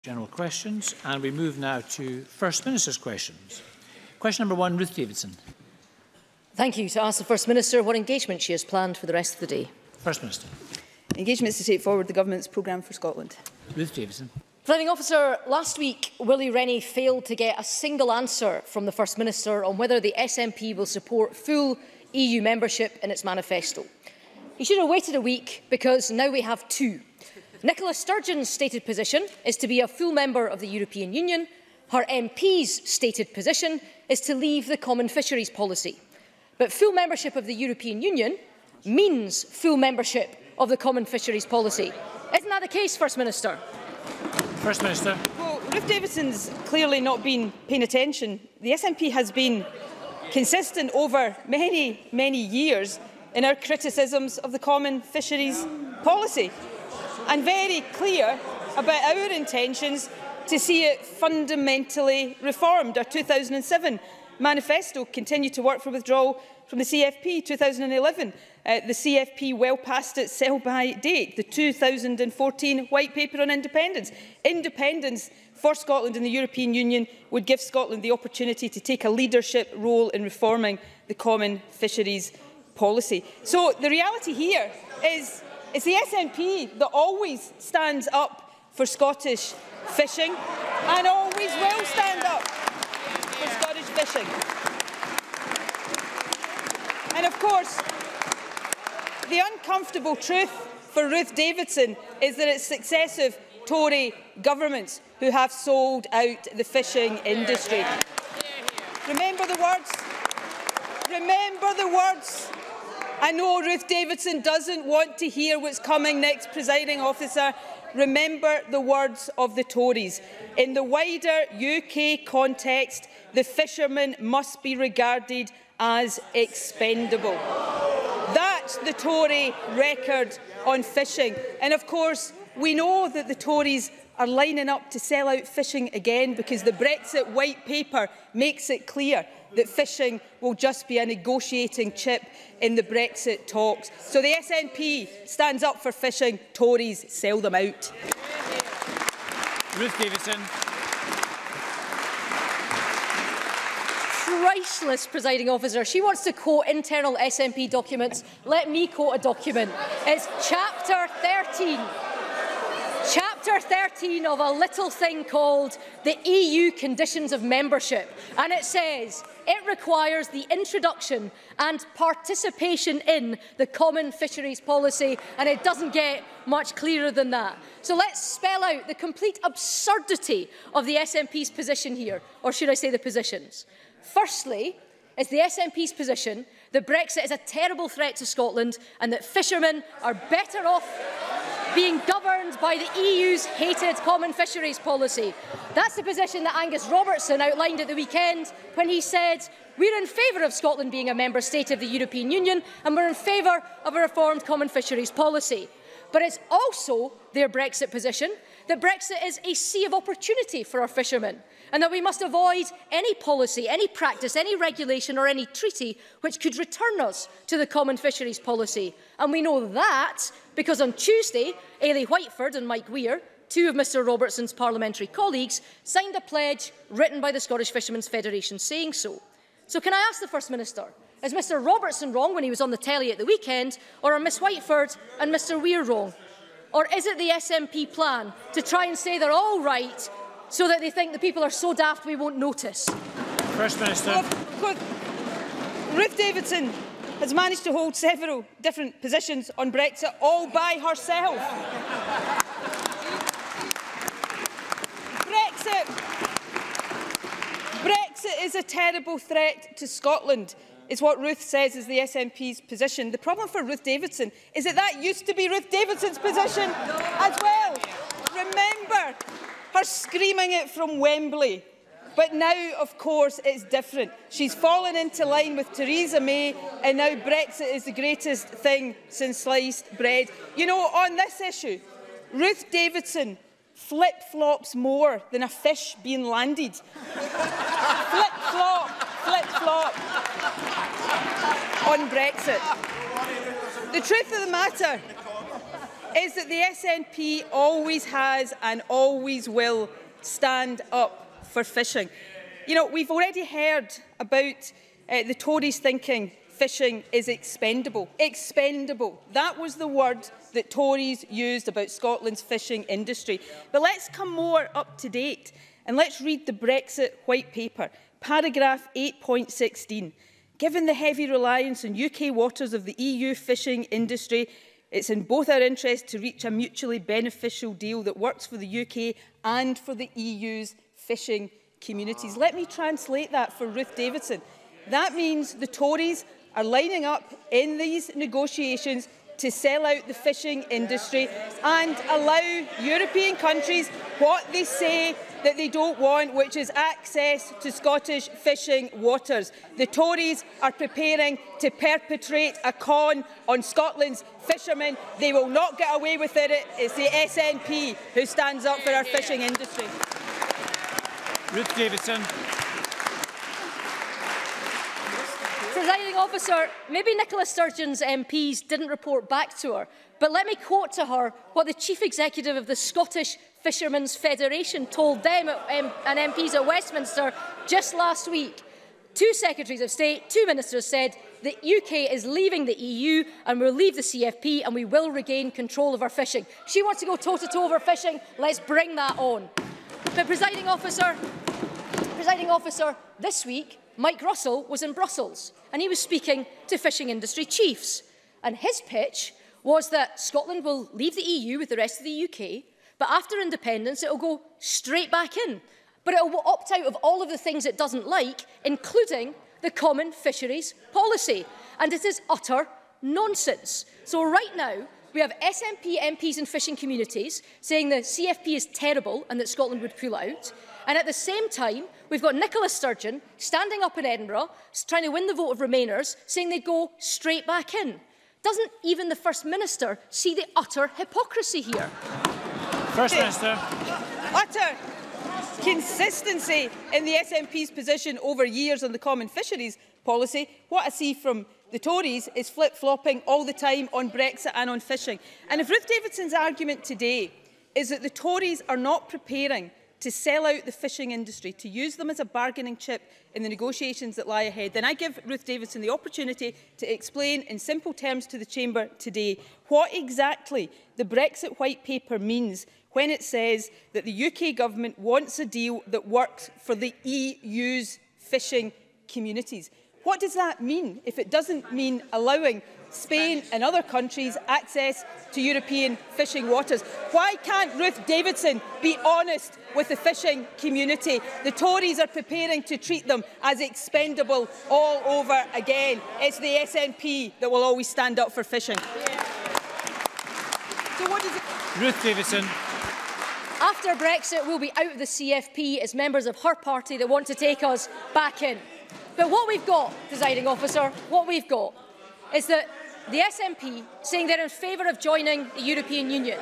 General questions, and we move now to First Minister's questions. Question number 1, Ruth Davidson. Thank you. To ask the First Minister what engagement she has planned for the rest of the day. First Minister. Engagement is to take forward the Government's programme for Scotland. Ruth Davidson. Presiding Officer, last week Willie Rennie failed to get a single answer from the First Minister on whether the SNP will support full EU membership in its manifesto. He should have waited a week, because now we have two. Nicola Sturgeon's stated position is to be a full member of the European Union. Her MP's stated position is to leave the common fisheries policy. But full membership of the European Union means full membership of the common fisheries policy. Isn't that the case, First Minister? First Minister. Well, Ruth Davidson's clearly not been paying attention. The SNP has been consistent over many years in our criticisms of the common fisheries policy, and very clear about our intentions to see it fundamentally reformed. Our 2007 manifesto continued to work for withdrawal from the CFP. 2011, the CFP well past its sell-by date. The 2014 White Paper on Independence. Independence for Scotland and the European Union would give Scotland the opportunity to take a leadership role in reforming the common fisheries policy. So the reality here is it's the SNP that always stands up for Scottish fishing and always will stand up for Scottish fishing. And of course, the uncomfortable truth for Ruth Davidson is that it's successive Tory governments who have sold out the fishing industry. Remember the words. Remember the words. I know Ruth Davidson doesn't want to hear what's coming next, Presiding Officer. Remember the words of the Tories. In the wider UK context, the fishermen must be regarded as expendable. That's the Tory record on fishing. And of course, we know that the Tories are lining up to sell out fishing again, because the Brexit White Paper makes it clear that fishing will just be a negotiating chip in the Brexit talks. So the SNP stands up for fishing, Tories sell them out. Ruth Davidson. Priceless, Presiding Officer. She wants to quote internal SNP documents. Let me quote a document. It's Chapter 13. Chapter 13 of a little thing called the EU Conditions of Membership. And it says it requires the introduction and participation in the common fisheries policy, and it doesn't get much clearer than that. So let's spell out the complete absurdity of the SNP's position here, or should I say the positions. Firstly, it's the SNP's position that Brexit is a terrible threat to Scotland and that fishermen are better off being governed by the EU's hated common fisheries policy. That's the position that Angus Robertson outlined at the weekend when he said, we're in favour of Scotland being a member state of the European Union and we're in favour of a reformed common fisheries policy. But it's also their Brexit position that Brexit is a sea of opportunity for our fishermen, and that we must avoid any policy, any practice, any regulation or any treaty which could return us to the common fisheries policy. And we know that because on Tuesday, Ailey Whiteford and Mike Weir, two of Mr Robertson's parliamentary colleagues, signed a pledge written by the Scottish Fishermen's Federation saying so. So can I ask the First Minister, is Mr Robertson wrong when he was on the telly at the weekend, or are Ms Whiteford and Mr Weir wrong? Or is it the SNP plan to try and say they're all right so that they think the people are so daft we won't notice? First Minister. Well, Ruth Davidson has managed to hold several different positions on Brexit all by herself. Brexit is a terrible threat to Scotland, is what Ruth says is the SNP's position. The problem for Ruth Davidson is that that used to be Ruth Davidson's position as well. Remember her screaming it from Wembley. But now, of course, it's different. She's fallen into line with Theresa May, and now Brexit is the greatest thing since sliced bread. You know, on this issue, Ruth Davidson flip-flops more than a fish being landed. Flip-flop, flip-flop on Brexit. The truth of the matter is that the SNP always has and always will stand up for fishing. You know, we've already heard about the Tories thinking fishing is expendable. Expendable. That was the word that Tories used about Scotland's fishing industry. But let's come more up to date and let's read the Brexit White Paper, paragraph 8.16. Given the heavy reliance on UK waters of the EU fishing industry, it's in both our interest to reach a mutually beneficial deal that works for the UK and for the EU's fishing communities. Let me translate that for Ruth Davidson. That means the Tories are lining up in these negotiations to sell out the fishing industry and allow European countries what they say that they don't want, which is access to Scottish fishing waters. The Tories are preparing to perpetrate a con on Scotland's fishermen. They will not get away with it. It's the SNP who stands up for our fishing industry. Ruth Davidson. Presiding officer, maybe Nicola Sturgeon's MPs didn't report back to her, but let me quote to her what the Chief Executive of the Scottish Fishermen's Federation told them and MPs at Westminster just last week. 2 Secretaries of State, 2 Ministers said the UK is leaving the EU and will leave the CFP and we will regain control of our fishing. She wants to go toe-to-toe over fishing. Let's bring that on. But Presiding officer, this week, Mike Russell was in Brussels and he was speaking to fishing industry chiefs. And his pitch was that Scotland will leave the EU with the rest of the UK, but after independence it will go straight back in. But it will opt out of all of the things it doesn't like, including the common fisheries policy. And it is utter nonsense. So right now, we have SNP MPs and fishing communities saying the CFP is terrible and that Scotland would pull out. And at the same time, we've got Nicola Sturgeon standing up in Edinburgh, trying to win the vote of Remainers, saying they'd go straight back in. Doesn't even the First Minister see the utter hypocrisy here? First Minister. Utter consistency in the SNP's position over years on the common fisheries policy. What I see from the Tories is flip-flopping all the time on Brexit and on fishing. And if Ruth Davidson's argument today is that the Tories are not preparing to sell out the fishing industry, to use them as a bargaining chip in the negotiations that lie ahead, then I give Ruth Davidson the opportunity to explain in simple terms to the Chamber today what exactly the Brexit White Paper means when it says that the UK government wants a deal that works for the EU's fishing communities. What does that mean if it doesn't mean allowing Spain and other countries access to European fishing waters? Why can't Ruth Davidson be honest with the fishing community? The Tories are preparing to treat them as expendable all over again. It's the SNP that will always stand up for fishing. So what is it? Ruth Davidson. After Brexit, we'll be out of the CFP as members of her party that want to take us back in. But what we've got, Presiding Officer, what we've got is that the SNP saying they're in favour of joining the European Union,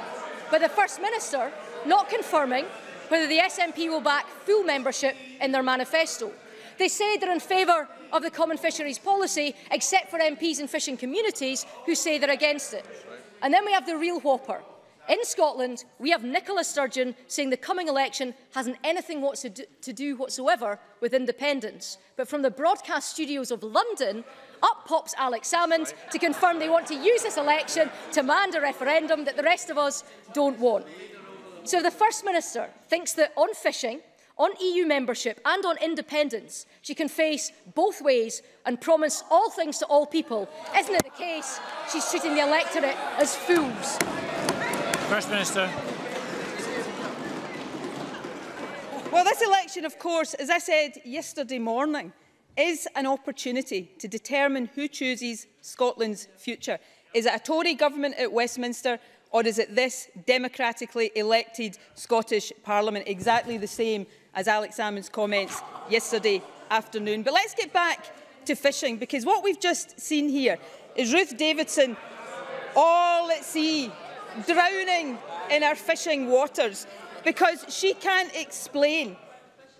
but the First Minister not confirming whether the SNP will back full membership in their manifesto. They say they're in favour of the common fisheries policy, except for MPs and fishing communities who say they're against it. And then we have the real whopper. In Scotland, we have Nicola Sturgeon saying the coming election hasn't anything to do whatsoever with independence. But from the broadcast studios of London, up pops Alex Salmond to confirm they want to use this election to demand a referendum that the rest of us don't want. So the First Minister thinks that on fishing, on EU membership and on independence, she can face both ways and promise all things to all people. Isn't it the case she's treating the electorate as fools? First Minister. Well, this election, of course, as I said yesterday morning, is an opportunity to determine who chooses Scotland's future. Is it a Tory government at Westminster, or is it this democratically elected Scottish Parliament? Exactly the same as Alex Salmond's comments yesterday afternoon. But let's get back to fishing, because what we've just seen here is Ruth Davidson all at sea, drowning in our fishing waters, because she can't explain,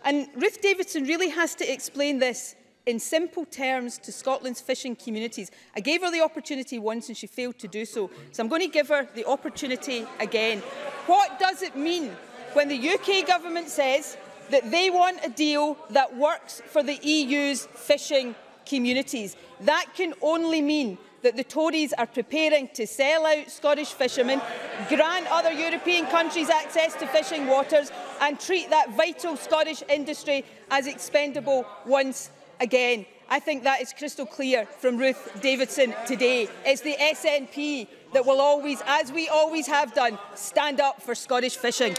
and Ruth Davidson really has to explain this in simple terms to Scotland's fishing communities. I gave her the opportunity once and she failed to do so. So I'm going to give her the opportunity again. What does it mean when the UK government says that they want a deal that works for the EU's fishing communities? That can only mean that the Tories are preparing to sell out Scottish fishermen, grant other European countries access to fishing waters and treat that vital Scottish industry as expendable once again. I think that is crystal clear from Ruth Davidson today. It's the SNP that will always, as we always have done, stand up for Scottish fishing.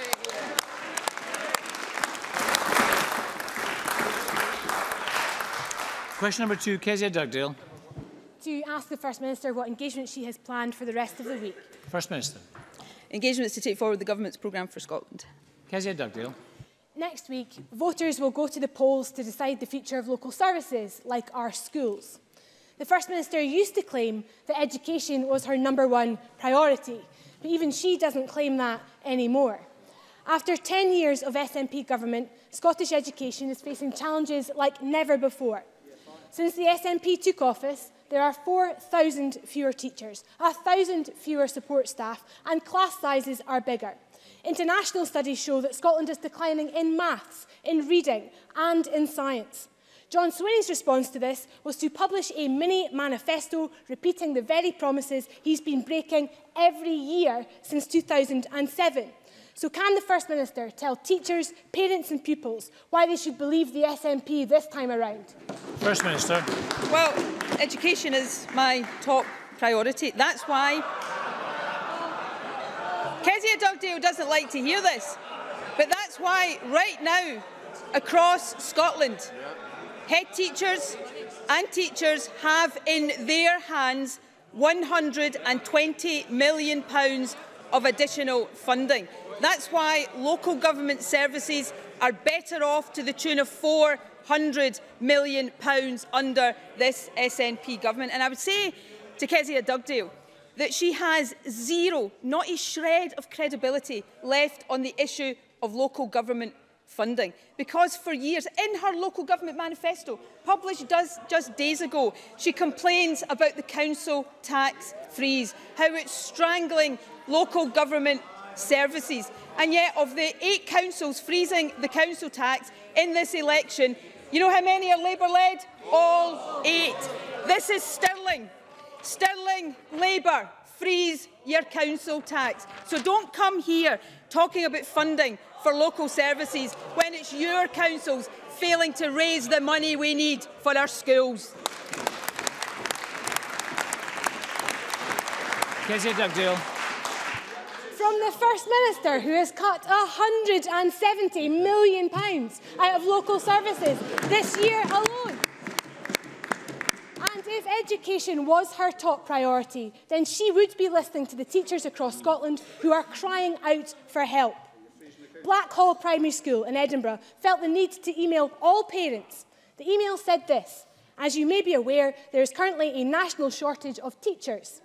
Question number 2, Kezia Dugdale. To ask the First Minister what engagement she has planned for the rest of the week. First Minister. Engagements to take forward the Government's programme for Scotland. Kezia Dugdale. Next week, voters will go to the polls to decide the future of local services, like our schools. The First Minister used to claim that education was her #1 priority, but even she doesn't claim that anymore. After 10 years of SNP government, Scottish education is facing challenges like never before. Since the SNP took office, there are 4,000 fewer teachers, 1,000 fewer support staff, and class sizes are bigger. International studies show that Scotland is declining in maths, in reading, and in science. John Swinney's response to this was to publish a mini manifesto repeating the very promises he's been breaking every year since 2007. So can the First Minister tell teachers, parents and pupils why they should believe the SNP this time around? First Minister. Well, education is my top priority. That's why Kezia Dugdale doesn't like to hear this, but that's why right now across Scotland, head teachers and teachers have in their hands £120 million of additional funding. That's why local government services are better off to the tune of £400 million under this SNP government. And I would say to Kezia Dugdale that she has zero, not a shred of credibility left on the issue of local government funding. Because for years, in her local government manifesto, published just days ago, she complains about the council tax freeze, how it's strangling local government services. And yet, of the 8 councils freezing the council tax in this election, you know how many are Labour-led? All 8. This is Stirling. Stirling Labour, freeze your council tax. So don't come here talking about funding for local services when it's your councils failing to raise the money we need for our schools. Kezia Dugdale. From the First Minister, who has cut £170 million out of local services this year alone. And if education was her top priority, then she would be listening to the teachers across Scotland who are crying out for help. Blackhall Primary School in Edinburgh felt the need to email all parents. The email said this: as you may be aware, there is currently a national shortage of teachers.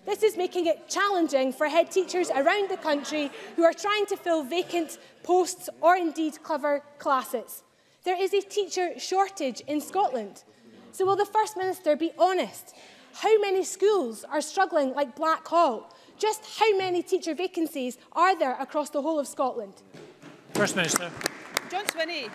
This is making it challenging for head teachers around the country who are trying to fill vacant posts or indeed cover classes. There is a teacher shortage in Scotland. So will the First Minister be honest? How many schools are struggling like Blackhall? Just how many teacher vacancies are there across the whole of Scotland? First Minister. John Swinney,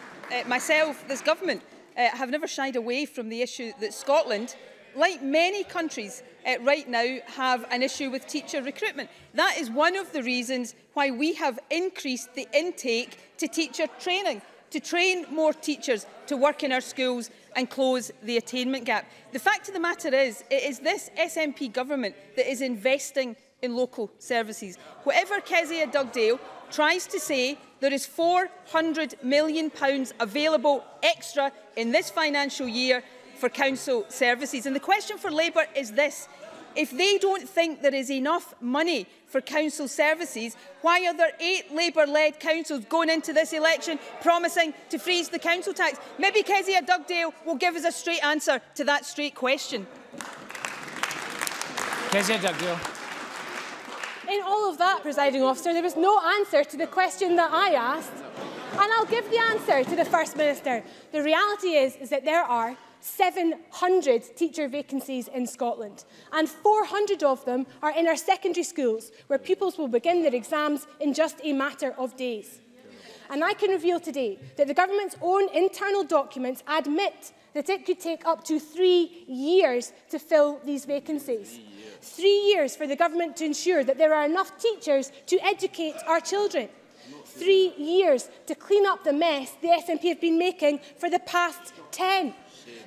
myself, this government, have never shied away from the issue that Scotland, like many countries right now, have an issue with teacher recruitment. That is one of the reasons why we have increased the intake to teacher training, to train more teachers to work in our schools and close the attainment gap. The fact of the matter is, it is this SNP government that is investing in local services. Whatever Kezia Dugdale tries to say, there is £400 million available extra in this financial year for council services. And the question for Labour is this: if they don't think there is enough money for council services, why are there 8 Labour-led councils going into this election promising to freeze the council tax? Maybe Kezia Dugdale will give us a straight answer to that straight question. Kezia Dugdale. In all of that, Presiding Officer, there was no answer to the question that I asked. And I'll give the answer to the First Minister. The reality is that there are 700 teacher vacancies in Scotland, and 400 of them are in our secondary schools, where pupils will begin their exams in just a matter of days. And I can reveal today that the government's own internal documents admit that it could take up to 3 years to fill these vacancies. 3 years for the government to ensure that there are enough teachers to educate our children. 3 years to clean up the mess the SNP have been making for the past 10.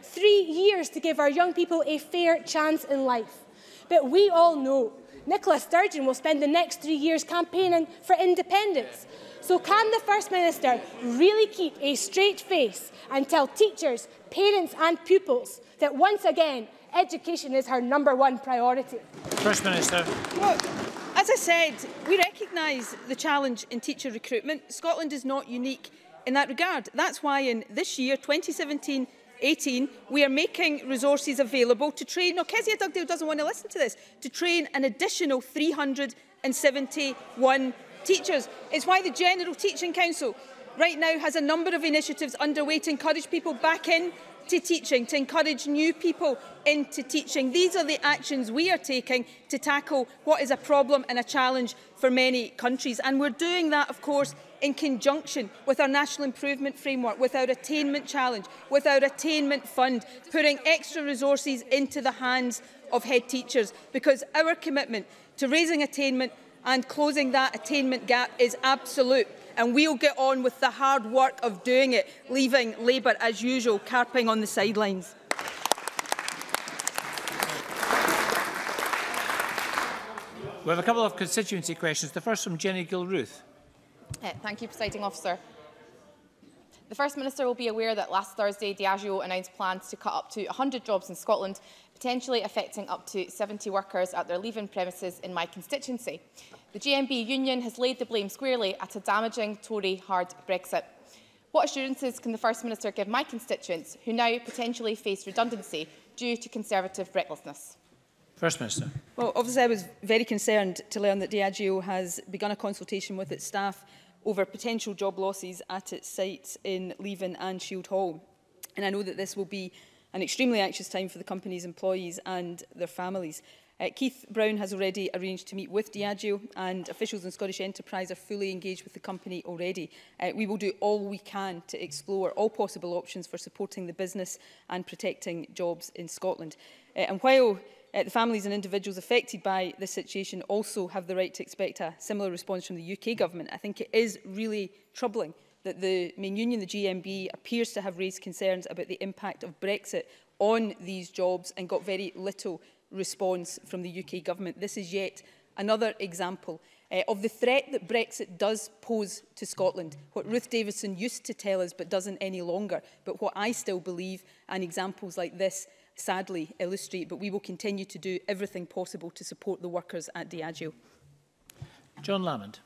3 years to give our young people a fair chance in life. But we all know Nicola Sturgeon will spend the next 3 years campaigning for independence. So can the First Minister really keep a straight face and tell teachers, parents and pupils that once again education is her #1 priority? First Minister. Well, as I said, we recognise the challenge in teacher recruitment. Scotland is not unique in that regard. That's why in this year, 2017-18, we are making resources available to train, no, Kezia Dugdale doesn't want to listen to this, to train an additional 371 teachers. It's why the General Teaching Council right now has a number of initiatives underway to encourage people back into teaching, to encourage new people into teaching. These are the actions we are taking to tackle what is a problem and a challenge for many countries. And we're doing that, of course, in conjunction with our National Improvement Framework, with our Attainment Challenge, with our Attainment Fund, putting extra resources into the hands of head teachers, because our commitment to raising attainment and closing that attainment gap is absolute. And we'll get on with the hard work of doing it, leaving Labour, as usual, carping on the sidelines. We have a couple of constituency questions. The first from Jenny Gilruth. Thank you, Presiding Officer. The First Minister will be aware that last Thursday Diageo announced plans to cut up to 100 jobs in Scotland, potentially affecting up to 70 workers at their leave-in premises in my constituency. The GMB union has laid the blame squarely at a damaging Tory hard Brexit. What assurances can the First Minister give my constituents, who now potentially face redundancy due to Conservative recklessness? First Minister. Well, obviously I was very concerned to learn that Diageo has begun a consultation with its staff over potential job losses at its sites in Leven and Shield Hall. And I know that this will be an extremely anxious time for the company's employees and their families. Keith Brown has already arranged to meet with Diageo, and officials in Scottish Enterprise are fully engaged with the company already. We will do all we can to explore all possible options for supporting the business and protecting jobs in Scotland. And while the families and individuals affected by this situation also have the right to expect a similar response from the UK government, I think it is really troubling that the main union, the GMB, appears to have raised concerns about the impact of Brexit on these jobs and got very little response from the UK government. This is yet another example of the threat that Brexit does pose to Scotland, what Ruth Davidson used to tell us but doesn't any longer, but what I still believe, and examples like this sadly illustrate. But we will continue to do everything possible to support the workers at Diageo. John Lamond.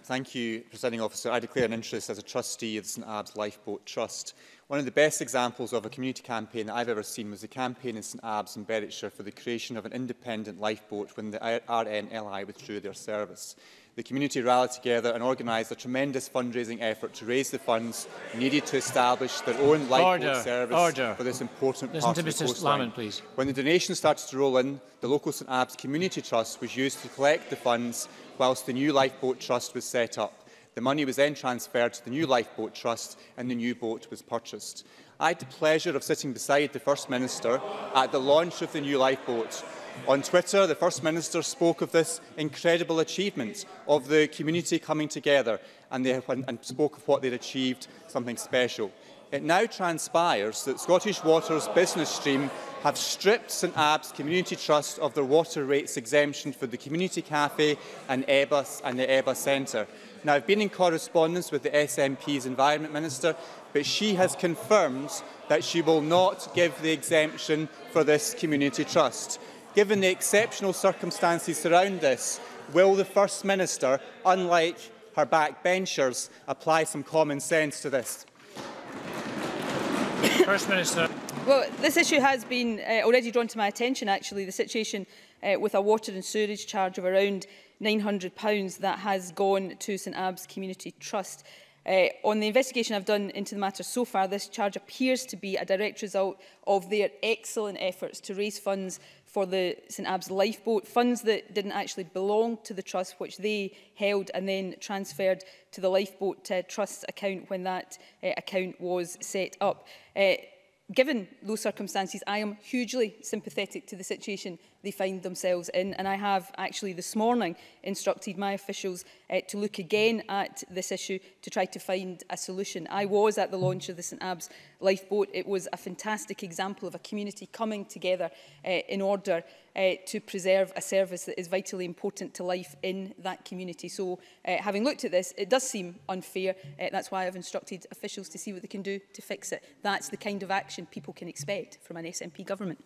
Thank you, Presiding Officer. I declare an interest as a trustee of the St Abbs Lifeboat Trust. One of the best examples of a community campaign that I've ever seen was the campaign in St Abbs in Berwickshire for the creation of an independent lifeboat when the RNLI withdrew their service. The community rallied together and organised a tremendous fundraising effort to raise the funds needed to establish their own lifeboat service for this important part of the coastline. Lamond, please. When the donations started to roll in, the local St Abbs Community Trust was used to collect the funds whilst the new Lifeboat Trust was set up. The money was then transferred to the new Lifeboat Trust and the new boat was purchased. I had the pleasure of sitting beside the First Minister at the launch of the new lifeboat. On Twitter, the First Minister spoke of this incredible achievement of the community coming together and spoke of what they'd achieved, something special. It now transpires that Scottish Water's business stream have stripped St Abbs Community Trust of their water rates exemption for the Community Cafe and the EBA Centre. Now, I've been in correspondence with the SNP's Environment Minister, but she has confirmed that she will not give the exemption for this community trust. Given the exceptional circumstances surrounding this, will the First Minister, unlike her backbenchers, apply some common sense to this? First Minister. Well, this issue has been already drawn to my attention, actually, the situation with a water and sewerage charge of around £900 that has gone to St Abbs Community Trust. On the investigation I've done into the matter so far, this charge appears to be a direct result of their excellent efforts to raise funds for the St Abbs lifeboat, funds that didn't actually belong to the trust, which they held and then transferred to the lifeboat trust account when that account was set up. Given those circumstances, I am hugely sympathetic to the situation they find themselves in, and I have actually this morning instructed my officials to look again at this issue to try to find a solution. I was at the launch of the St Abbs lifeboat. It was a fantastic example of a community coming together in order to preserve a service that is vitally important to life in that community. So, having looked at this, it does seem unfair. That's why I've instructed officials to see what they can do to fix it. That's the kind of action people can expect from an SNP government.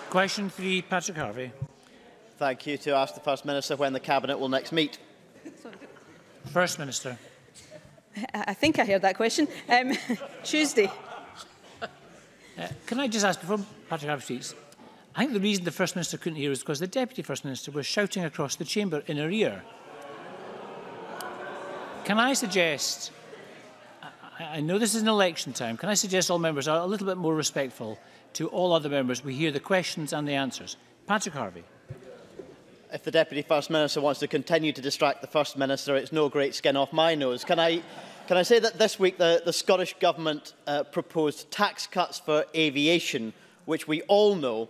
Question 3, Patrick Harvie. Thank you. To ask the First Minister when the Cabinet will next meet. First Minister. I think I heard that question. Tuesday. Can I just ask, before Patrick Harvie speaks, I think the reason the First Minister couldn't hear was because the Deputy First Minister was shouting across the chamber in her ear. Can I suggest, I know this is an election time, can I suggest all members are a little bit more respectful to all other members? We hear the questions and the answers. Patrick Harvie. If the Deputy First Minister wants to continue to distract the First Minister, it's no great skin off my nose. Can I say that this week the Scottish Government proposed tax cuts for aviation, which we all know,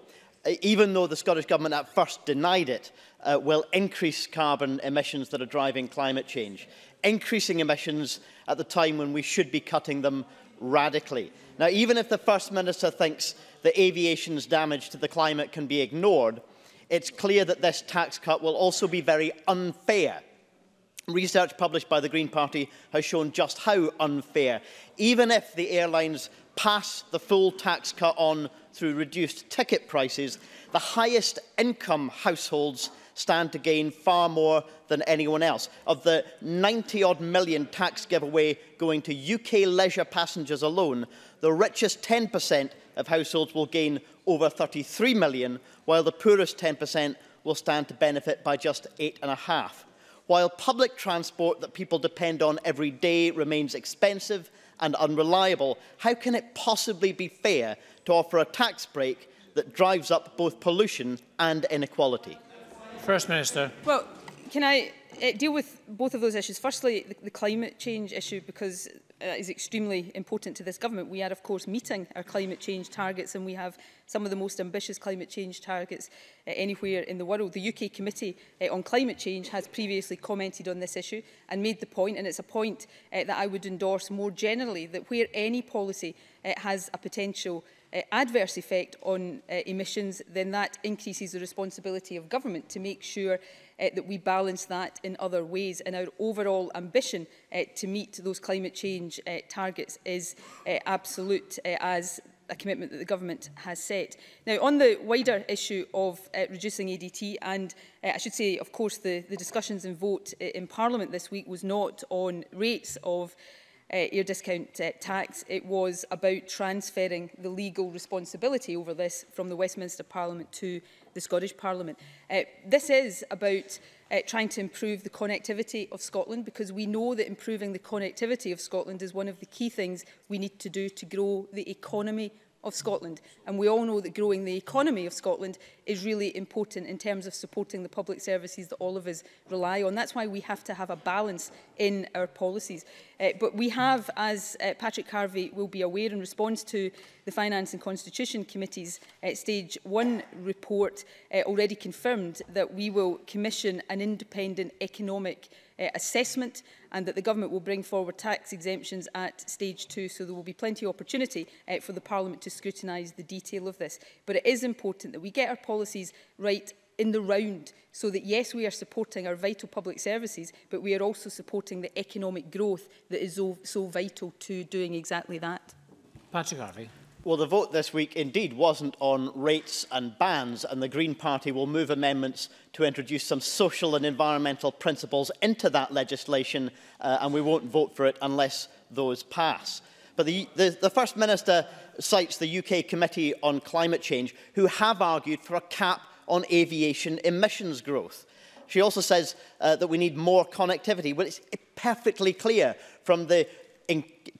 even though the Scottish Government at first denied it, will increase carbon emissions that are driving climate change, increasing emissions at the time when we should be cutting them radically. Now, even if the First Minister thinks that aviation's damage to the climate can be ignored, it's clear that this tax cut will also be very unfair. Research published by the Green Party has shown just how unfair. Even if the airlines pass the full tax cut on through reduced ticket prices, the highest income households stand to gain far more than anyone else. Of the 90-odd million tax giveaway going to UK leisure passengers alone, the richest 10% of households will gain over 33 million, while the poorest 10% will stand to benefit by just 8.5. While public transport that people depend on every day remains expensive and unreliable, how can it possibly be fair to offer a tax break that drives up both pollution and inequality? First Minister. Well, can I deal with both of those issues? Firstly, the climate change issue, because it is extremely important to this government. We are, of course, meeting our climate change targets, and we have some of the most ambitious climate change targets anywhere in the world. The UK Committee on Climate Change has previously commented on this issue and made the point, and it's a point that I would endorse more generally, that where any policy has a potential adverse effect on emissions, then that increases the responsibility of government to make sure that we balance that in other ways. And our overall ambition to meet those climate change targets is absolute, as a commitment that the government has set. Now, on the wider issue of reducing ADT, and I should say, of course, the discussions and vote in Parliament this week was not on rates of air discount tax. It was about transferring the legal responsibility over this from the Westminster Parliament to the Scottish Parliament. This is about trying to improve the connectivity of Scotland, because we know that improving the connectivity of Scotland is one of the key things we need to do to grow the economy of Scotland. And we all know that growing the economy of Scotland is really important in terms of supporting the public services that all of us rely on. That's why we have to have a balance in our policies. But we have, as Patrick Harvie will be aware, in response to the Finance and Constitution Committee's Stage 1 report, already confirmed that we will commission an independent economic assessment, and that the government will bring forward tax exemptions at Stage 2, so there will be plenty of opportunity for the Parliament to scrutinise the detail of this. But it is important that we get our policies right in the round, so that yes, we are supporting our vital public services, but we are also supporting the economic growth that is so vital to doing exactly that. Patrick Harvie. Well, the vote this week indeed wasn't on rates and bans, and the Green Party will move amendments to introduce some social and environmental principles into that legislation, and we won't vote for it unless those pass. But the First Minister cites the UK Committee on Climate Change, who have argued for a cap on aviation emissions growth. She also says that we need more connectivity. Well, it's perfectly clear from the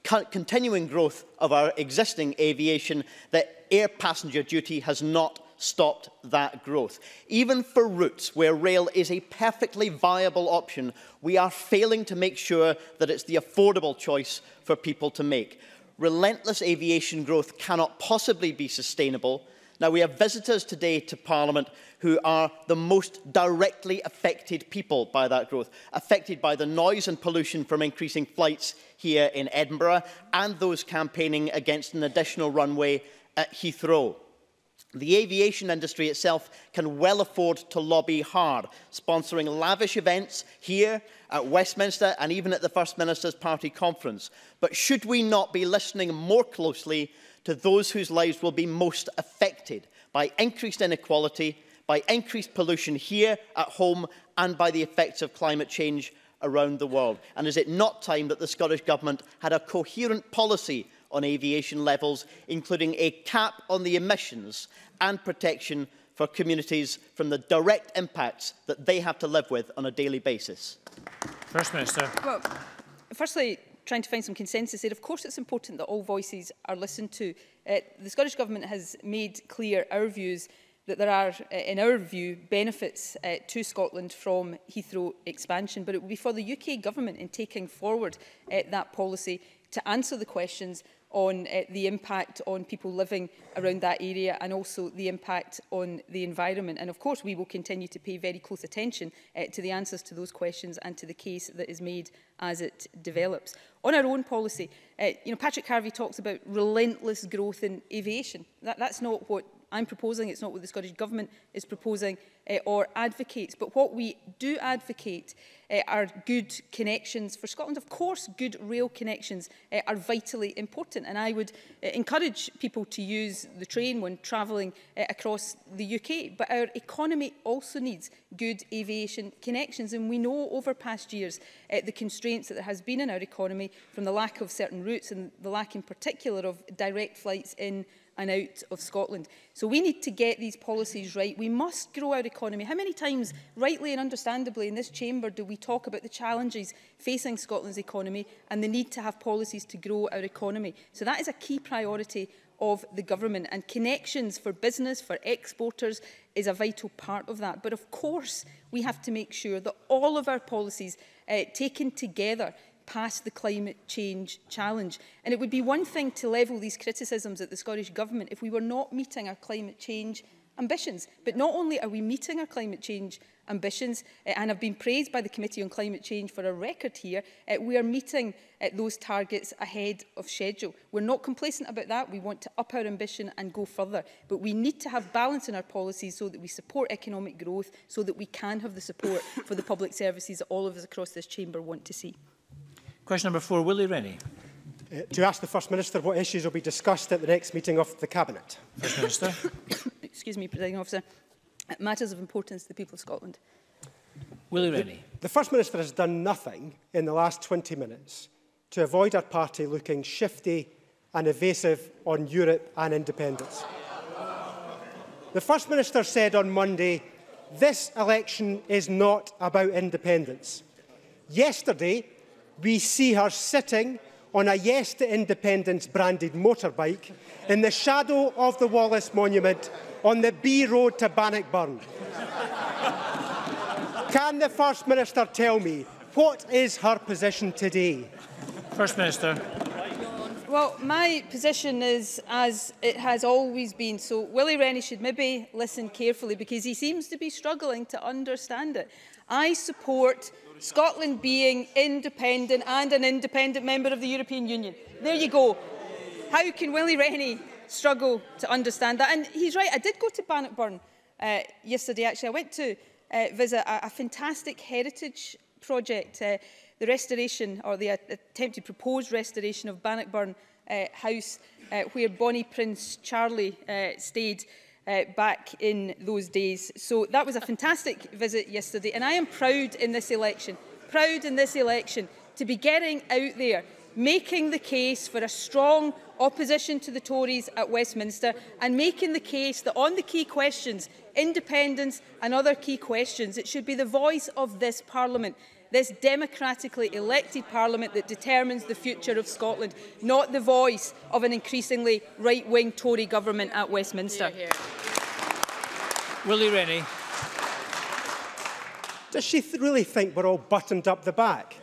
continuing growth of our existing aviation that air passenger duty has not stopped that growth. Even for routes where rail is a perfectly viable option, we are failing to make sure that it's the affordable choice for people to make. Relentless aviation growth cannot possibly be sustainable. Now, we have visitors today to Parliament who are the most directly affected people by that growth, affected by the noise and pollution from increasing flights here in Edinburgh and those campaigning against an additional runway at Heathrow. The aviation industry itself can well afford to lobby hard, sponsoring lavish events here at Westminster and even at the First Minister's Party Conference. But should we not be listening more closely to those whose lives will be most affected by increased inequality, by increased pollution here at home and by the effects of climate change around the world? And is it not time that the Scottish Government had a coherent policy on aviation levels, including a cap on the emissions and protection for communities from the direct impacts that they have to live with on a daily basis? First Minister. Well, firstly, trying to find some consensus here. Of course, it's important that all voices are listened to. The Scottish Government has made clear our views that there are, in our view, benefits to Scotland from Heathrow expansion, but it will be for the UK Government in taking forward that policy to answer the questions on the impact on people living around that area and also the impact on the environment. And of course, we will continue to pay very close attention to the answers to those questions and to the case that is made as it develops. On our own policy, Patrick Harvey talks about relentless growth in aviation. That's not what I'm proposing. It's not what the Scottish Government is proposing or advocates. But what we do advocate are good connections for Scotland. Of course, good rail connections are vitally important. And I would encourage people to use the train when travelling across the UK. But our economy also needs good aviation connections. And we know over past years the constraints that there has been in our economy from the lack of certain routes and the lack in particular of direct flights in and out of Scotland. So we need to get these policies right. We must grow our economy. How many times, rightly and understandably, in this chamber do we talk about the challenges facing Scotland's economy and the need to have policies to grow our economy? So that is a key priority of the government, and connections for business, for exporters, is a vital part of that. But of course, we have to make sure that all of our policies taken together past the climate change challenge. And it would be one thing to level these criticisms at the Scottish Government if we were not meeting our climate change ambitions. But not only are we meeting our climate change ambitions and have been praised by the Committee on Climate Change for a record here, we are meeting those targets ahead of schedule. We're not complacent about that. We want to up our ambition and go further. But we need to have balance in our policies so that we support economic growth, so that we can have the support for the public services that all of us across this chamber want to see. Question number 4, Willie Rennie. To ask the First Minister what issues will be discussed at the next meeting of the Cabinet. First Minister. Excuse me, Presiding Officer. Matters of importance to the people of Scotland. Willie Rennie. The First Minister has done nothing in the last 20 minutes to avoid our party looking shifty and evasive on Europe and independence. The First Minister said on Monday, this election is not about independence. Yesterday, we see her sitting on a Yes to Independence branded motorbike in the shadow of the Wallace Monument on the B Road to Bannockburn. Can the First Minister tell me what is her position today? First Minister. Well, my position is as it has always been. So Willie Rennie should maybe listen carefully because he seems to be struggling to understand it. I support Scotland being independent and an independent member of the European Union. There you go. How can Willie Rennie struggle to understand that? And he's right, I did go to Bannockburn yesterday, actually. I went to visit a fantastic heritage project, the restoration, or the attempted proposed restoration of Bannockburn House, where Bonnie Prince Charlie stayed back in those days. So that was a fantastic visit yesterday, and I am proud in this election to be getting out there, making the case for a strong opposition to the Tories at Westminster and making the case that on the key questions, independence and other key questions, it should be the voice of this Parliament, this democratically elected Parliament that determines the future of Scotland, not the voice of an increasingly right-wing Tory government at Westminster. Hear, hear. Willie Rennie. Does she really think we're all buttoned up the back?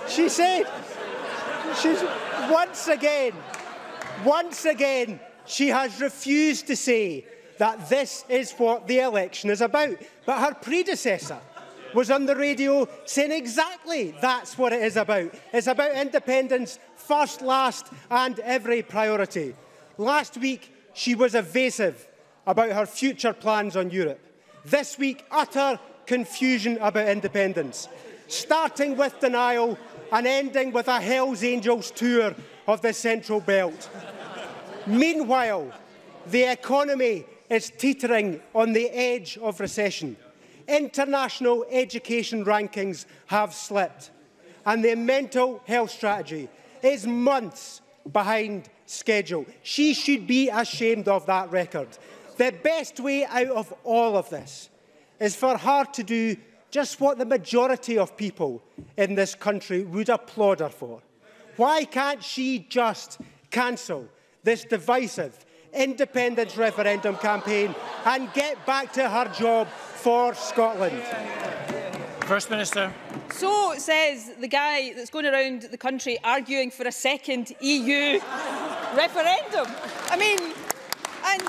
She said, she's once again, she has refused to say that this is what the election is about. But her predecessor was on the radio saying exactly that's what it is about. It's about independence, first, last, and every priority. Last week, she was evasive about her future plans on Europe. This week, utter confusion about independence, starting with denial and ending with a Hells Angels tour of the Central Belt. Meanwhile, the economy is teetering on the edge of recession. International education rankings have slipped, and the mental health strategy is months behind schedule. She should be ashamed of that record. The best way out of all of this is for her to do just what the majority of people in this country would applaud her for. Why can't she just cancel this divisive independence referendum campaign and get back to her job for Scotland? First Minister. So says the guy that's going around the country arguing for a second EU referendum. I mean, and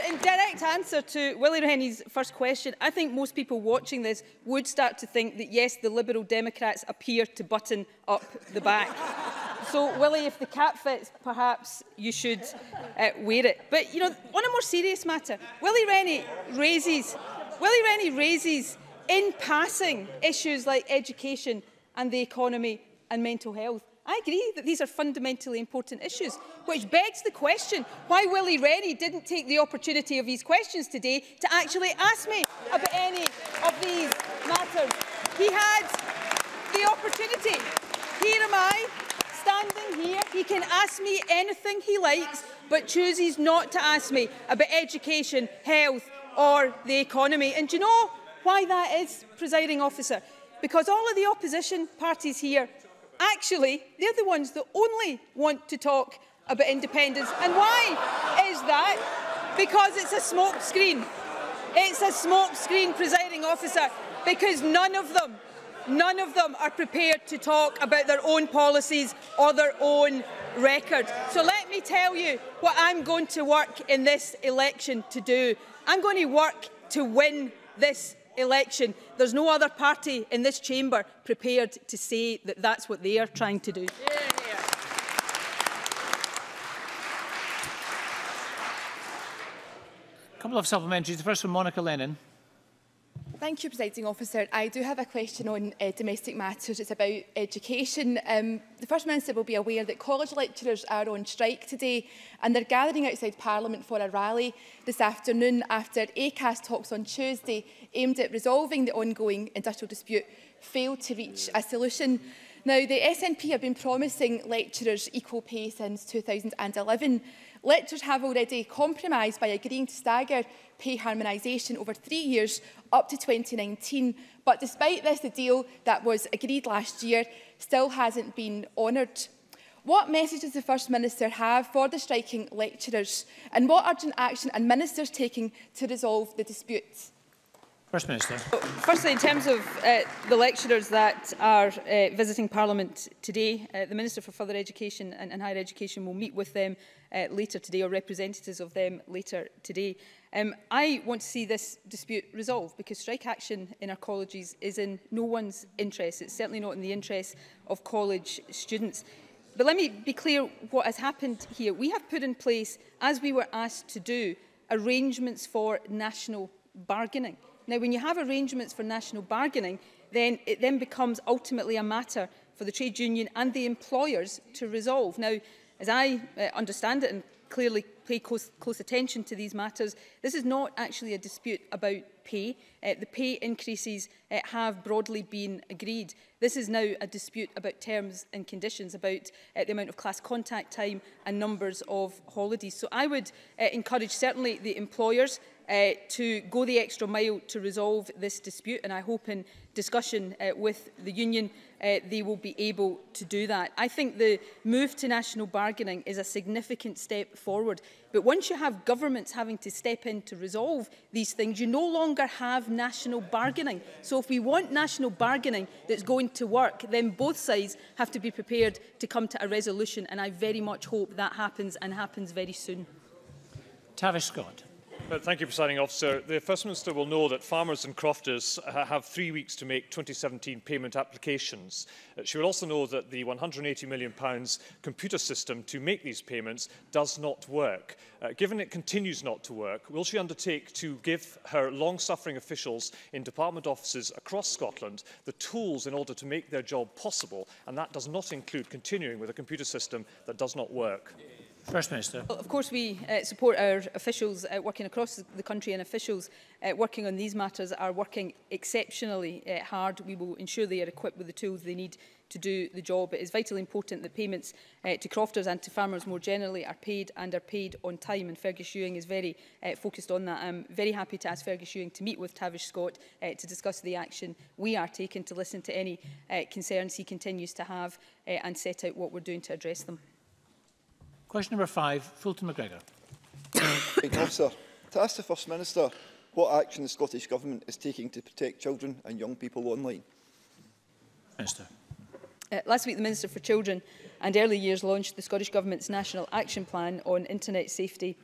in direct answer to Willie Rennie's first question, I think most people watching this would start to think that, yes, the Liberal Democrats appear to button up the back. So, Willie, if the cap fits, perhaps you should wear it. But, you know, on a more serious matter, Willie Rennie raises in passing issues like education and the economy and mental health. I agree that these are fundamentally important issues, which begs the question why Willie Rennie didn't take the opportunity of his questions today to actually ask me about any of these matters. He had the opportunity. Here am I, standing here. He can ask me anything he likes, but chooses not to ask me about education, health or the economy. And do you know why that is, Presiding Officer? Because all of the opposition parties here, actually, they're the ones that only want to talk about independence. And why is that? Because it's a smoke screen. It's a smoke screen, Presiding Officer, because none of them are prepared to talk about their own policies or their own record. So let me tell you what I'm going to work in this election to do. I'm going to work to win this election. There's no other party in this chamber prepared to say that that's what they are trying to do. A couple of supplementaries. The first from Monica Lennon. Thank you, Presiding Officer. I do have a question on domestic matters. It's about education. The First Minister will be aware that college lecturers are on strike today and they're gathering outside Parliament for a rally this afternoon after ACAS talks on Tuesday aimed at resolving the ongoing industrial dispute failed to reach a solution. Now, the SNP have been promising lecturers equal pay since 2011. Lecturers have already compromised by agreeing to stagger pay harmonisation over 3 years up to 2019. But despite this, the deal that was agreed last year still hasn't been honoured. What message does the First Minister have for the striking lecturers? And what urgent action are ministers taking to resolve the disputes? First Minister. Firstly, in terms of the lecturers that are visiting Parliament today, the Minister for Further Education and Higher Education will meet with them later today, or representatives of them later today. I want to see this dispute resolved because strike action in our colleges is in no one's interest. It's certainly not in the interest of college students. But let me be clear what has happened here. We have put in place, as we were asked to do, arrangements for national bargaining. Now, when you have arrangements for national bargaining, then it then becomes ultimately a matter for the trade union and the employers to resolve. Now, as I understand it, and clearly pay close attention to these matters. This is not actually a dispute about pay. The pay increases have broadly been agreed. This is now a dispute about terms and conditions, about the amount of class contact time and numbers of holidays. So I would encourage certainly the employers to go the extra mile to resolve this dispute, and I hope in discussion with the union they will be able to do that. I think the move to national bargaining is a significant step forward, but once you have governments having to step in to resolve these things, you no longer have national bargaining. So if we want national bargaining that's going to work, then both sides have to be prepared to come to a resolution, and I very much hope that happens and happens very soon. Tavish Scott. Thank you, Presiding Officer. The First Minister will know that farmers and crofters have 3 weeks to make 2017 payment applications. She will also know that the £180 million computer system to make these payments does not work. Given it continues not to work, will she undertake to give her long-suffering officials in department offices across Scotland the tools in order to make their job possible? And that does not include continuing with a computer system that does not work. First Minister. Well, of course, we support our officials working across the country, and officials working on these matters are working exceptionally hard. We will ensure they are equipped with the tools they need to do the job. It is vitally important that payments to crofters and to farmers more generally are paid on time, and Fergus Ewing is very focused on that. I'm very happy to ask Fergus Ewing to meet with Tavish Scott to discuss the action we are taking, to listen to any concerns he continues to have and set out what we're doing to address them. Question number 5, Fulton McGregor. Officer, to ask the First Minister what action the Scottish Government is taking to protect children and young people online. Minister. Last week, the Minister for Children and Early Years launched the Scottish Government's National Action Plan on Internet Safety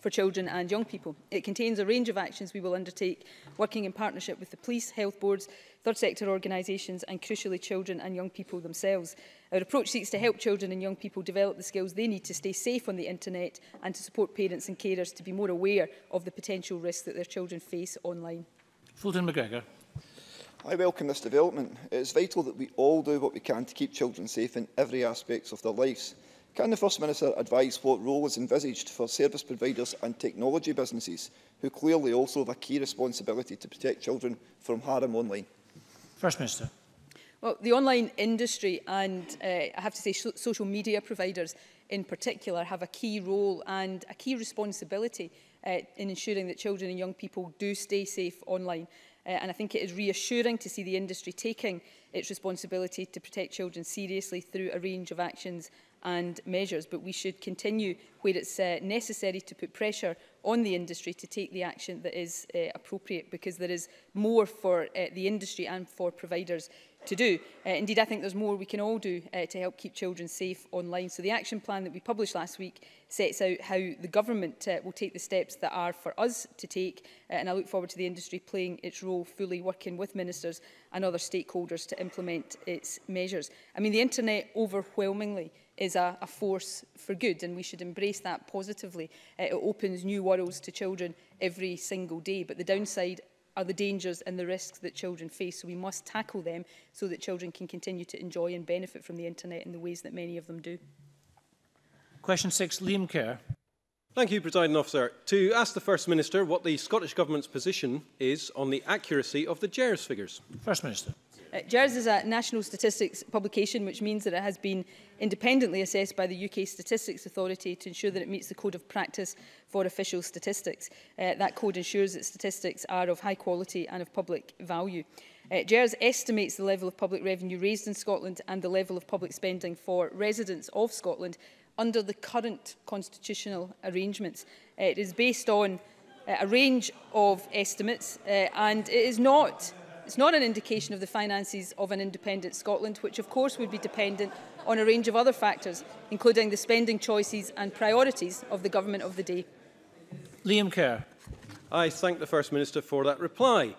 for children and young people. It contains a range of actions we will undertake, working in partnership with the police, health boards, third sector organisations and, crucially, children and young people themselves. Our approach seeks to help children and young people develop the skills they need to stay safe on the internet and to support parents and carers to be more aware of the potential risks that their children face online. Fulton McGregor. I welcome this development. It is vital that we all do what we can to keep children safe in every aspect of their lives. Can the First Minister advise what role is envisaged for service providers and technology businesses, who clearly also have a key responsibility to protect children from harm online? First Minister. Well, the online industry and, I have to say, social media providers in particular have a key role and a key responsibility in ensuring that children and young people do stay safe online. And I think it is reassuring to see the industry taking its responsibility to protect children seriously through a range of actions and measures. But we should continue where it's necessary to put pressure on the industry to take the action that is appropriate, because there is more for the industry and for providers to do. Indeed, I think there's more we can all do to help keep children safe online. So the action plan that we published last week sets out how the government will take the steps that are for us to take, and I look forward to the industry playing its role fully, working with ministers and other stakeholders to implement its measures. I mean, the internet overwhelmingly is a force for good, and we should embrace that positively. It opens new worlds to children every single day, but the downside are the dangers and the risks that children face. So we must tackle them so that children can continue to enjoy and benefit from the internet in the ways that many of them do. Question 6, Liam Kerr. Thank you, Presiding Officer. To ask the First Minister what the Scottish Government's position is on the accuracy of the GERS figures. First Minister. GERS is a national statistics publication, which means that it has been independently assessed by the UK Statistics Authority to ensure that it meets the Code of Practice for Official Statistics. That code ensures that statistics are of high quality and of public value. GERS estimates the level of public revenue raised in Scotland and the level of public spending for residents of Scotland under the current constitutional arrangements. It is based on a range of estimates and it is not It's not an indication of the finances of an independent Scotland, which of course would be dependent on a range of other factors, including the spending choices and priorities of the government of the day. Liam Kerr. I thank the First Minister for that reply,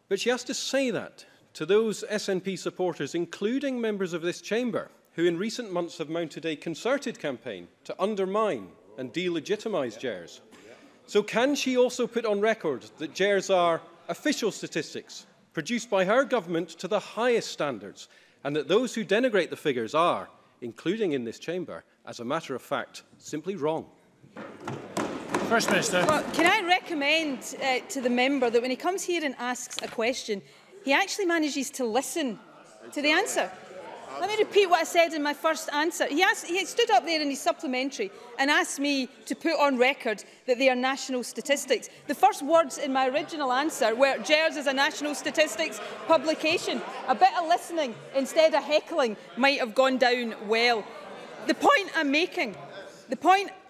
but she has to say that to those SNP supporters, including members of this chamber, who in recent months have mounted a concerted campaign to undermine and delegitimise GERS. So can she also put on record that GERS are official statistics produced by her government to the highest standards, and that those who denigrate the figures are, including in this chamber, as a matter of fact, simply wrong? First Minister. Well, can I recommend to the member that when he comes here and asks a question, he actually manages to listen to the answer. Let me repeat what I said in my first answer. He stood up there in his supplementary and asked me to put on record that they are national statistics. The first words in my original answer were GERS is a national statistics publication. A bit of listening instead of heckling might have gone down well. The point I'm making,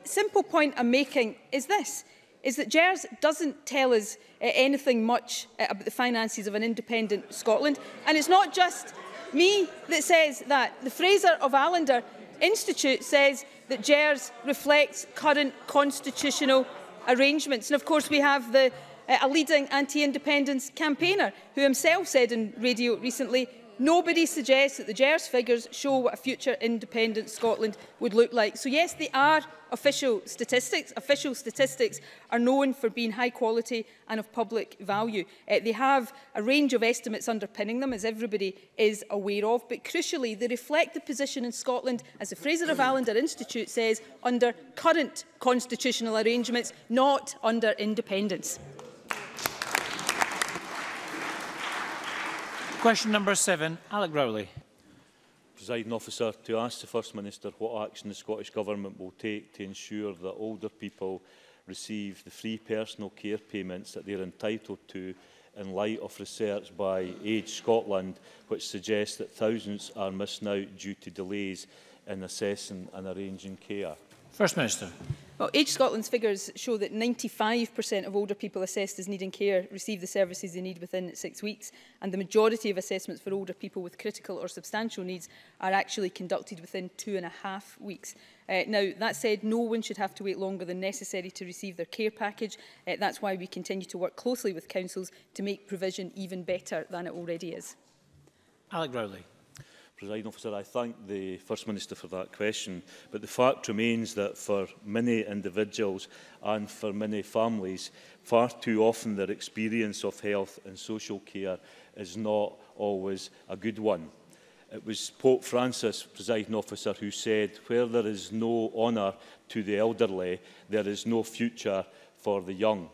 simple point I'm making is this, is that GERS doesn't tell us anything much about the finances of an independent Scotland. And it's not just me that says that. The Fraser of Allender Institute says that GERS reflects current constitutional arrangements. And of course we have a leading anti-independence campaigner who himself said in radio recently, nobody suggests that the GERS figures show what a future independent Scotland would look like. So yes, they are official statistics. Official statistics are known for being high quality and of public value. They have a range of estimates underpinning them, as everybody is aware of, but crucially they reflect the position in Scotland, as the Fraser of Allender Institute says, under current constitutional arrangements, not under independence. Question number 7, Alec Rowley. Presiding Officer, to ask the First Minister what action the Scottish Government will take to ensure that older people receive the free personal care payments that they are entitled to in light of research by Age Scotland, which suggests that thousands are missing out due to delays in assessing and arranging care. First Minister. Well, Age Scotland's figures show that 95% of older people assessed as needing care receive the services they need within 6 weeks, and the majority of assessments for older people with critical or substantial needs are actually conducted within 2.5 weeks. Now, that said, no one should have to wait longer than necessary to receive their care package. That's why we continue to work closely with councils to make provision even better than it already is. Alec Rowley. Presiding Officer, I thank the First Minister for that question, but the fact remains that for many individuals and for many families, far too often their experience of health and social care is not always a good one. It was Pope Francis, Presiding Officer, who said, "Where there is no honour to the elderly, there is no future for the young."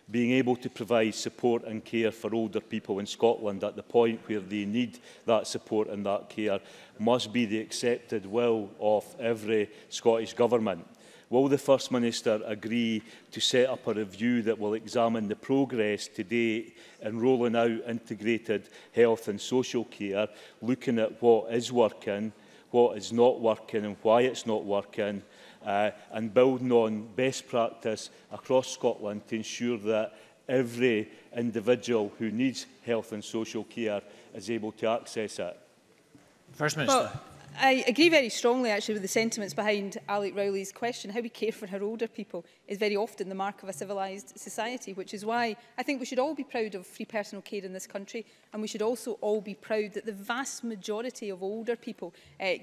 Being able to provide support and care for older people in Scotland at the point where they need that support and that care must be the accepted will of every Scottish Government. Will the First Minister agree to set up a review that will examine the progress to date in rolling out integrated health and social care, looking at what is working, what is not working and why it's not working, and building on best practice across Scotland to ensure that every individual who needs health and social care is able to access it? First Minister. Well, I agree very strongly actually with the sentiments behind Alec Rowley's question. How we care for our older people is very often the mark of a civilised society, which is why I think we should all be proud of free personal care in this country, and we should also all be proud that the vast majority of older people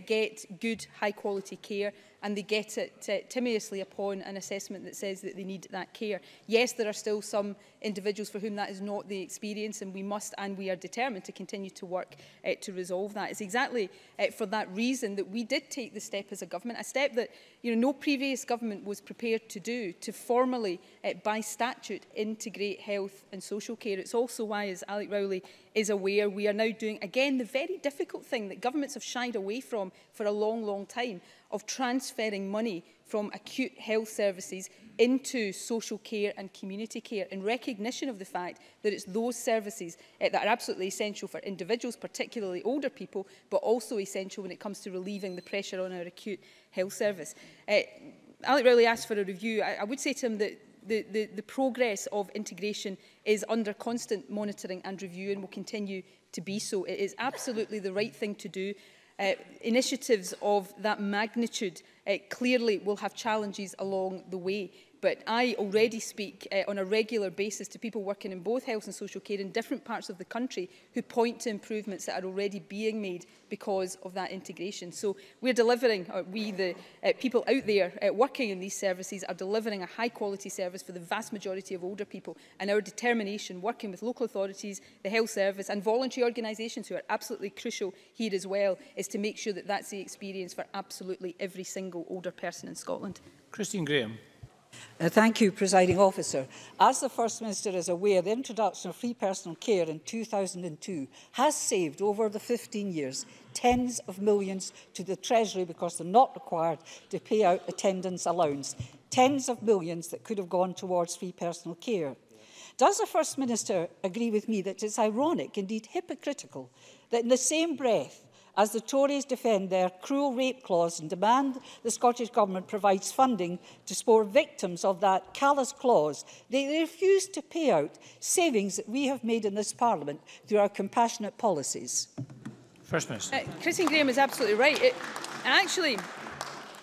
get good high quality care, and they get it timorously upon an assessment that says that they need that care. Yes, there are still some individuals for whom that is not the experience, and we must and we are determined to continue to work to resolve that. It's exactly for that reason that we did take the step as a government, a step that no previous government was prepared to do, to formally, by statute, integrate health and social care. It's also why, as Alec Rowley is aware, we are now doing, again, the very difficult thing that governments have shied away from for a long, long time, of transferring money from acute health services into social care and community care, in recognition of the fact that it's those services that are absolutely essential for individuals, particularly older people, but also essential when it comes to relieving the pressure on our acute health service. Alec Rowley asked for a review. I would say to him that the progress of integration is under constant monitoring and review and will continue to be so. It is absolutely the right thing to do. Initiatives of that magnitude clearly will have challenges along the way. But I already speak on a regular basis to people working in both health and social care in different parts of the country who point to improvements that are already being made because of that integration. So we're delivering, or we, the people out there working in these services, are delivering a high quality service for the vast majority of older people. And our determination, working with local authorities, the health service and voluntary organisations who are absolutely crucial here as well, is to make sure that that's the experience for absolutely every single older person in Scotland. Christine Graham. Thank you, Presiding Officer. As the First Minister is aware, the introduction of free personal care in 2002 has saved, over the 15 years, tens of millions to the Treasury because they're not required to pay out attendance allowance. Tens of millions that could have gone towards free personal care. Does the First Minister agree with me that it's ironic, indeed hypocritical, that in the same breath as the Tories defend their cruel rape clause and demand the Scottish Government provides funding to support victims of that callous clause, they refuse to pay out savings that we have made in this Parliament through our compassionate policies? First Minister. Christine Graham is absolutely right.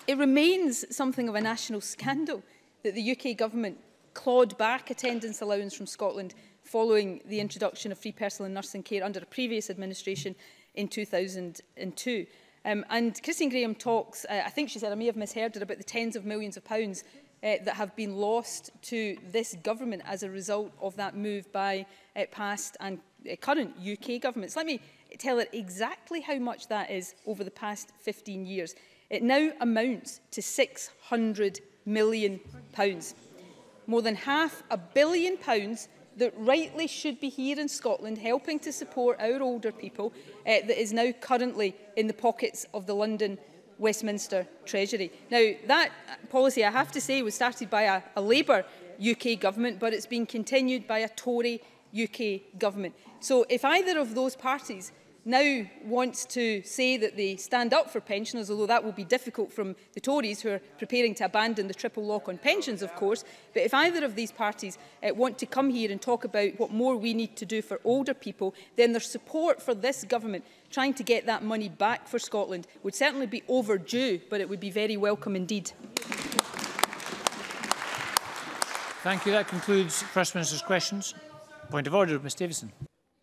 It remains something of a national scandal that the UK Government clawed back attendance allowance from Scotland following the introduction of free personal and nursing care under a previous administration in 2002. And Christine Graham talks, I think she said, I may have misheard her, about the tens of millions of pounds that have been lost to this government as a result of that move by past and current UK governments. Let me tell her exactly how much that is over the past 15 years. It now amounts to £600 million. More than £500 million that rightly should be here in Scotland helping to support our older people that is now currently in the pockets of the London Westminster Treasury. Now, that policy, I have to say, was started by a Labour UK government, but it's been continued by a Tory UK government. So if either of those parties now wants to say that they stand up for pensioners, although that will be difficult from the Tories, who are preparing to abandon the triple lock on pensions, of course, but if either of these parties want to come here and talk about what more we need to do for older people, then their support for this government trying to get that money back for Scotland would certainly be overdue, but it would be very welcome indeed. Thank you. That concludes First Minister's questions. Point of order, Ms Davison.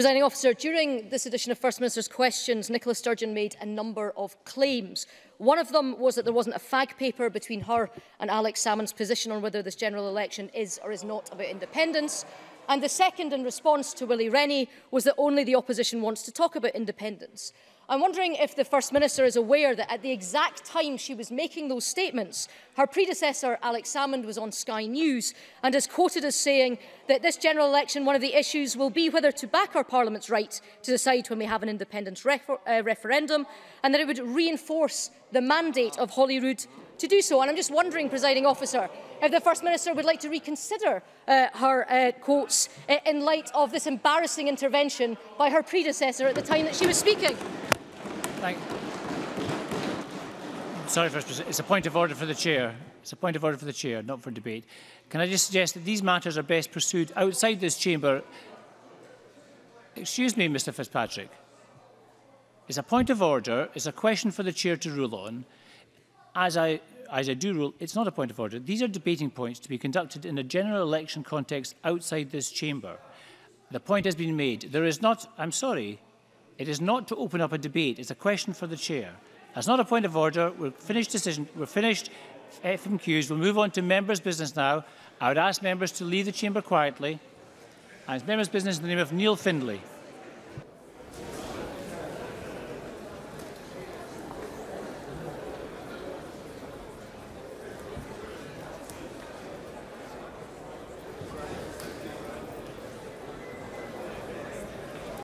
Presiding Officer, during this edition of First Minister's Questions, Nicola Sturgeon made a number of claims. One of them was that there wasn't a fag paper between her and Alex Salmond's position on whether this general election is or is not about independence. And the second, in response to Willie Rennie, was that only the opposition wants to talk about independence. I'm wondering if the First Minister is aware that at the exact time she was making those statements, her predecessor, Alex Salmond, was on Sky News and is quoted as saying that this general election, one of the issues will be whether to back our Parliament's right to decide when we have an independence referendum, and that it would reinforce the mandate of Holyrood to do so. And I'm just wondering, Presiding Officer, if the First Minister would like to reconsider her quotes in light of this embarrassing intervention by her predecessor at the time that she was speaking. Sorry, First Minister. It's a point of order for the Chair. It's a point of order for the Chair, not for debate. Can I just suggest that these matters are best pursued outside this chamber? Excuse me, Mr Fitzpatrick. It's a point of order. It's a question for the Chair to rule on. As I do rule, it's not a point of order. These are debating points to be conducted in a general election context outside this chamber. The point has been made. There is not, I'm sorry, it is not to open up a debate. It's a question for the Chair. That's not a point of order. We're finished decision. We're finished FMQs. We'll move on to members' business now. I would ask members to leave the chamber quietly. And it's members' business in the name of Neil Findlay.